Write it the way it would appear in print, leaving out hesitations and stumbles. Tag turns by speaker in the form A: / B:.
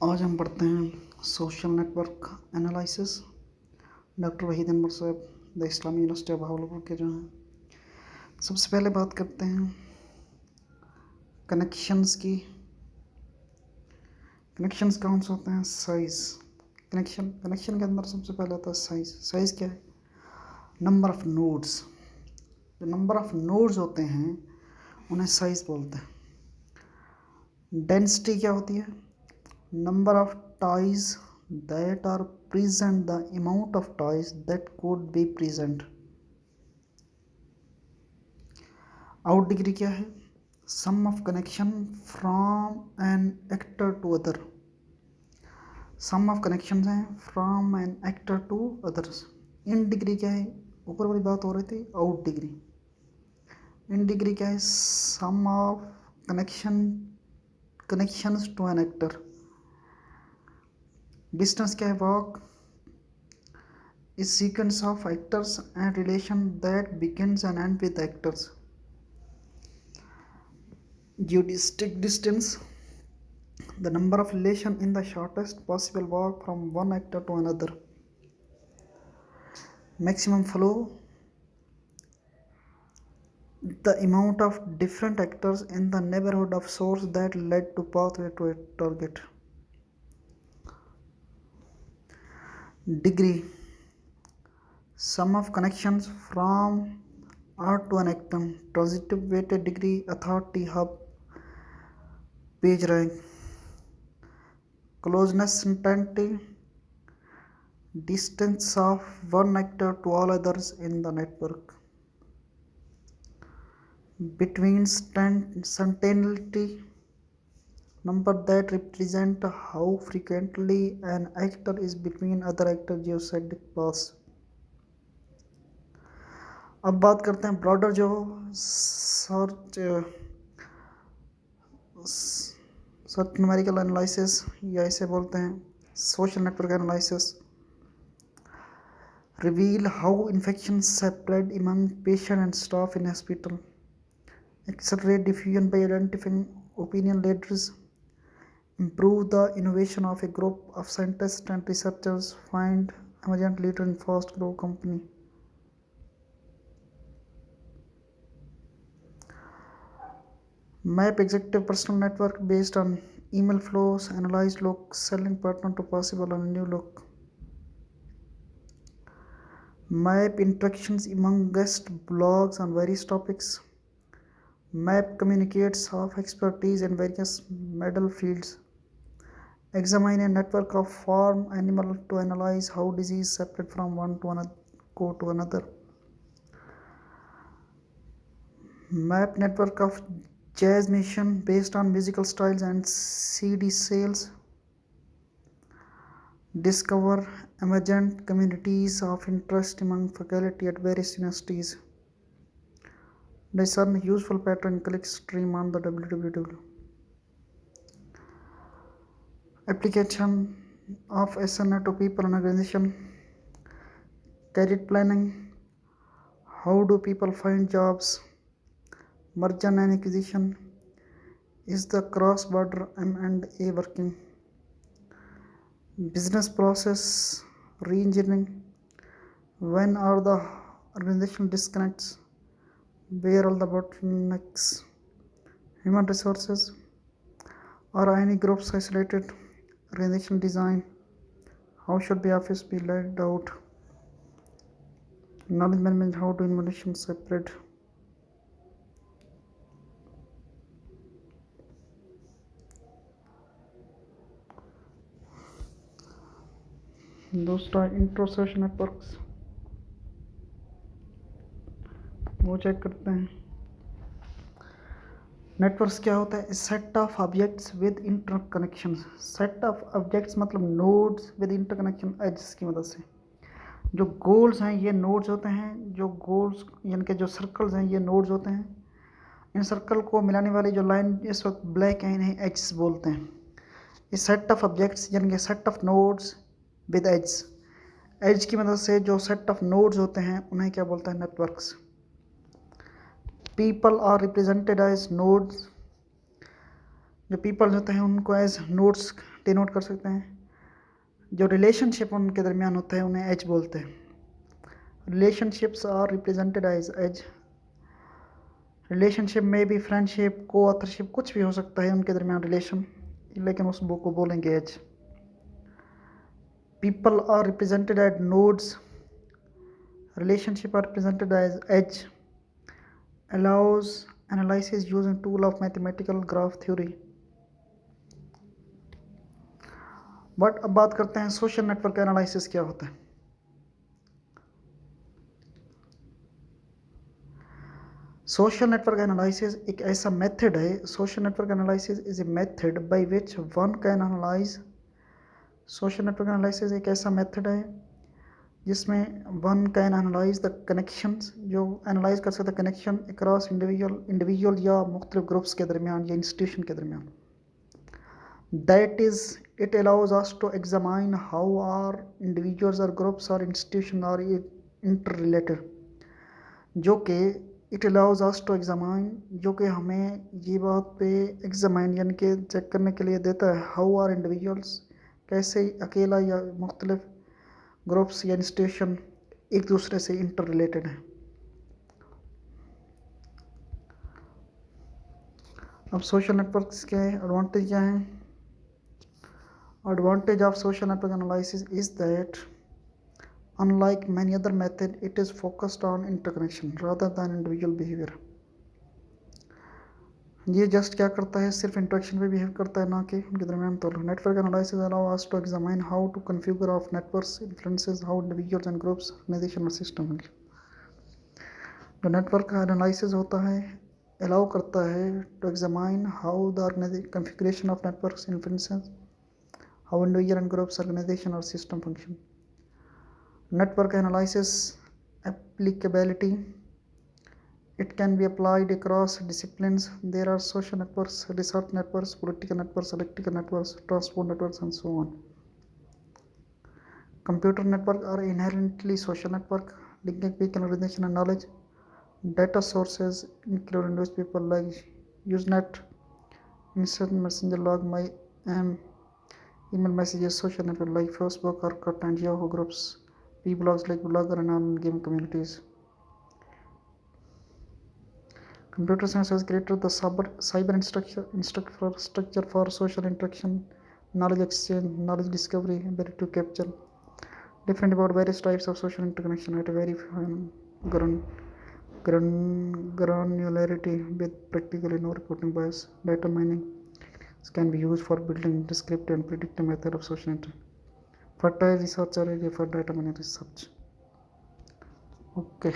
A: आज हम पढ़ते हैं social network analysis. Doctor Waheed Anwar साहब the Islami university of Bahawalpur के जो हैं। सबसे पहले बात करते हैं कनेक्शंस की। कनेक्शंस कौन से होते हैं? साइज़। कनेक्शन के अंदर सबसे पहले आता है साइज़। साइज़ क्या है? Number of nodes. जो नंबर ऑफ नोड्स होते हैं उन्हें साइज़ बोलते हैं। डेंसिटी क्या होती है? number of ties that are present, the amount of ties that could be present. out degree क्या है? sum of connection from an actor to other. sum of connections हैं from an actor to others. in degree क्या है? ऊपर वाली बात हो रही थी out degree. in degree क्या है? sum of connections to an actor. distance क्या है? walk is sequence of actors and relation that begins and ends with actors. Geodesic distance, the number of relation in the shortest possible walk from one actor to another. Maximum flow, the amount of different actors in the neighborhood of source that led to pathway to a target. Degree, sum of connections from R to an atom. Transitive weighted degree, authority, hub, page rank. Closeness intensity, distance of one actor to all others in the network. Between certainty, number that represent how frequently an actor is between other actors. Geodesic pass. अब बात करते हैं broader जो search numerical analysis, या इसे बोलते हैं social network analysis. Reveal how infections spread among patients and staff in hospital. Accelerate diffusion by identifying opinion leaders. Improve the innovation of a group of scientists and researchers. Find emergent leader in fast grow company. Map executive personal network based on email flows. Analyze look selling pattern to possible on a new look. Map interactions among guest blogs on various topics. Map communicates of expertise in various medical fields. Examine a network of farm animal to analyze how disease separate from one to another, go to another. Map network of jazz musician based on musical styles and CD sales. Discover emergent communities of interest among faculty at various universities. Discern useful pattern click stream on the www. Application of SNA to people and organization. Career planning. How do people find jobs? Merger and acquisition. Is the cross-border M&A working? Business process re-engineering. When are the organizational disconnects? Where are the bottlenecks? Human resources. Are any groups isolated? Organizational design. How should the office be laid out? Knowledge management. How to information separate? दूसरा intro social networks, वो check करते हैं. Networks क्या होता है? Set of objects with interconnections. Set of objects मतलब nodes with interconnection edges की मदद से. जो गोल्स हैं ये नोड्स होते हैं. जो गोल्स यानी कि जो सर्कल्स हैं ये नोड्स होते हैं. इन सर्कल को मिलाने वाली जो लाइन इस वक्त ब्लैक है इन्हें एजेस बोलते हैं. ये सेट ऑफ ऑब्जेक्ट्स यानी कि set of nodes with edge. Edge की मदद से जो सेट ऑफ नोड्स होते हैं उन्हें क्या बोलते हैं? Networks. People are represented as nodes. जो पीपल होते हैं उनको एज नोड्स डिनोट कर सकते हैं। जो रिलेशनशिप उनके दरमियान होता है उन्हें एज बोलते हैं। Relationships are represented as relationship में भी फ्रेंडशिप, को ऑथरशिप, कुछ भी हो सकता है उनके दरमियान रिलेशन, लेकिन उस बुक को बोलेंगे edge. People are represented as nodes, relationship are represented as edge, allows analysis using tool of mathematical graph theory। But अब बात करते हैं सोशल नेटवर्क एनालिसिस क्या होता है। सोशल नेटवर्क एनालिसिस एक ऐसा मेथड है, social network analysis is a method by which one can analyse, social network analysis एक ऐसा मेथड है जिसमें one can analyse the connections, जो एनालाइज कर सकता है कनेक्शन अक्रॉस इंडिविजुअल या मुख्तलिफ ग्रुप्स के दरमियान या इंस्टीट्यूशन के दरमियान। That is it allows us to examine how are individuals और ग्रुप्स और इंस्टीट्यूशन आर इंटर रिलेटेड, जो कि it allows us to examine, जो कि हमें ये बात पे एग्जामाइन यानी कि चेक करने के लिए देता है, हाउ आर इंडिविजुअल्स, कैसे अकेला या मुख्तलिफ ग्रुप्स या इंस्टीट्यूशन एक दूसरे से इंटर रिलेटेड हैं। अब सोशल नेटवर्क्स के एडवांटेज क्या हैं। Advantage of social network analysis is that unlike many other method it is focused on interconnection rather than individual behaviour. ये जस्ट क्या करता है, सिर्फ इंटरेक्शन पे बिहेव करता है, ना कि उनके दरमियान ताल्लुक। Network analysis allow us to examine how to configure of networks influences how individuals and groups organization और सिस्टम। जो नेटवर्क एनालिसिस होता है अलाउ करता है to examine how the configuration of networks influences how individual and groups organization और system function. Network analysis applicability, it can be applied across disciplines. There are social networks, research networks, political networks, electrical networks, transport networks, and so on. Computer networks are inherently social network, linking people, organization, and knowledge. Data sources include newspaper like Usenet, instant messenger log, my email messages, social network like Facebook, Orkut, and Yahoo groups, blogs like Blogger, and online game communities. Computer science has created the cyber infrastructure for social interaction, knowledge exchange, knowledge discovery, ability to capture different about various types of social interconnection at a very granularity with practically no reporting bias. Data mining can be used for building descriptive and predictive method of social interaction. Fertile research area for data mining research. Okay.